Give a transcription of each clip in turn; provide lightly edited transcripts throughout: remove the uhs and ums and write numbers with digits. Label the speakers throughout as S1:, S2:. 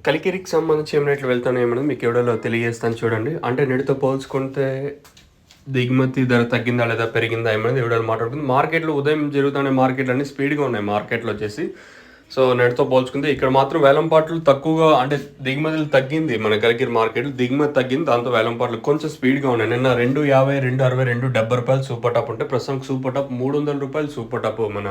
S1: కలికిరికి సంబంధించి ఏం రేట్లు వెళ్తున్నాయేమన్నది మీకు ఎవడో తెలియజేస్తాను చూడండి. అంటే నేటితో పోల్చుకుంటే దిగుమతి ధర తగ్గిందా లేదా పెరిగిందా ఏమనేది ఎవడో మాట్లాడుతుంది. మార్కెట్‌లో ఉదయం జరుగుతున్న మార్కెట్‌లన్నీ స్పీడ్‌గా ఉన్నాయి మార్కెట్‌లో వచ్చేసి. సో, నేటితో పోల్చుకుంటే ఇక్కడ మాత్రం వేలంపాట్లు తక్కువగా అంటే దిగుమతులు తగ్గింది మన కలికిరి మార్కెట్‌లో. దిగుమతి తగ్గింది. దాంతో వేలంపాట్లు కొంచెం స్పీడ్‌గా ఉన్నాయి. నిన్న రూ. 2.50, రూ. 2.60, రూ. 70 సూపర్ టాప్ ఉంటే ప్రస్తుతానికి సూపర్ టాప్ రూ. 300 సూపర్ టాప్ మన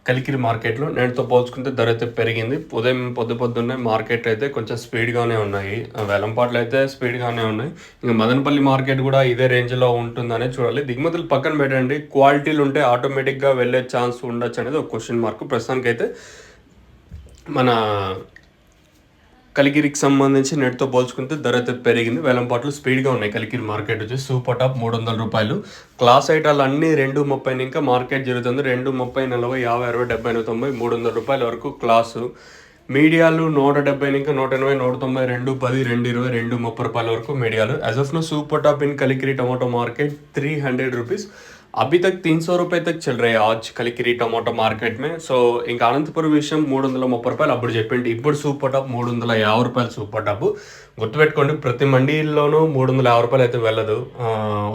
S1: కలికిరి మార్కెట్‌లో. నేటితో పోల్చుకుంటే ధర అయితే పెరిగింది. ఉదయం పొద్దున్నే మార్కెట్ అయితే కొంచెం స్పీడ్‌గానే ఉన్నాయి. వేలంపాట్లు అయితే స్పీడ్‌గానే ఉన్నాయి. ఇంక మదనపల్లి మార్కెట్ కూడా ఇదే రేంజ్‌లో ఉంటుందనే చూడాలి. దిగుమతులు పక్కన పెట్టండి. క్వాలిటీలు ఉంటే ఆటోమేటిక్‌గా వెళ్ళే ఛాన్స్ ఉండొచ్చు అనేది ఒక క్వెషన్ మార్క్. ప్రస్తుతానికైతే మన కలికిరికి సంబంధించి నెట్‌తో పోల్చుకుంటే ధర అయితే పెరిగింది. వేలంపాట్లు స్పీడ్‌గా ఉన్నాయి. కలికిరి మార్కెట్ వచ్చేసి సూపర్ టాప్ రూ. 300. క్లాస్ ఐటాలు అన్నీ 2.30 ఇంకా మార్కెట్ జరుగుతుంది. 2.30, 40, 50, 60, 70, 90, రూ. 300 వరకు క్లాసు. మీడియాలు 170 ఇంకా 180, 190, 210, 220, రూ. 230 వరకు మీడియాలు. As of now super top in Kalikiri tomato market ₹300. अभी तक ₹300 तक चल रहे हैं आज కలికిరి టమాటో మార్కెట్ में. సో ఇంకా అనంతపురం విషయం ₹330 అప్పుడు చెప్పింటి. ఇప్పుడు సూపర్ టాప్ ₹350 సూపర్ టాప్. గుర్తుపెట్టుకోండి, ప్రతి మండీల్లోనూ ₹350 అయితే వెళ్ళదు.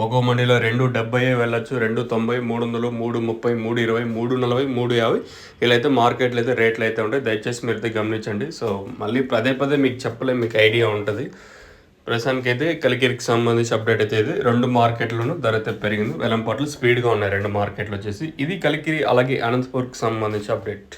S1: ఒక్కో మండీలో 270 వెళ్ళొచ్చు, 290, 300, 330, 320, 340, 350 ఇలా అయితే మార్కెట్లు అయితే రేట్లు అయితే ఉంటాయి. దయచేసి మీరు అయితే గమనించండి. సో మళ్ళీ పదే మీకు చెప్పలేం, మీకు ఐడియా ఉంటుంది. ప్రస్తుతానికైతే కలికిరికి సంబంధించి అప్డేట్ అయితే ఇది. 2 మార్కెట్‌లోనూ ధర అయితే పెరిగింది. వేలంపాట్లు స్పీడ్‌గా ఉన్నాయి 2 మార్కెట్‌లు వచ్చేసి. ఇది కలికిరి అలాగే అనంతపూర్‌కి సంబంధించి అప్డేట్.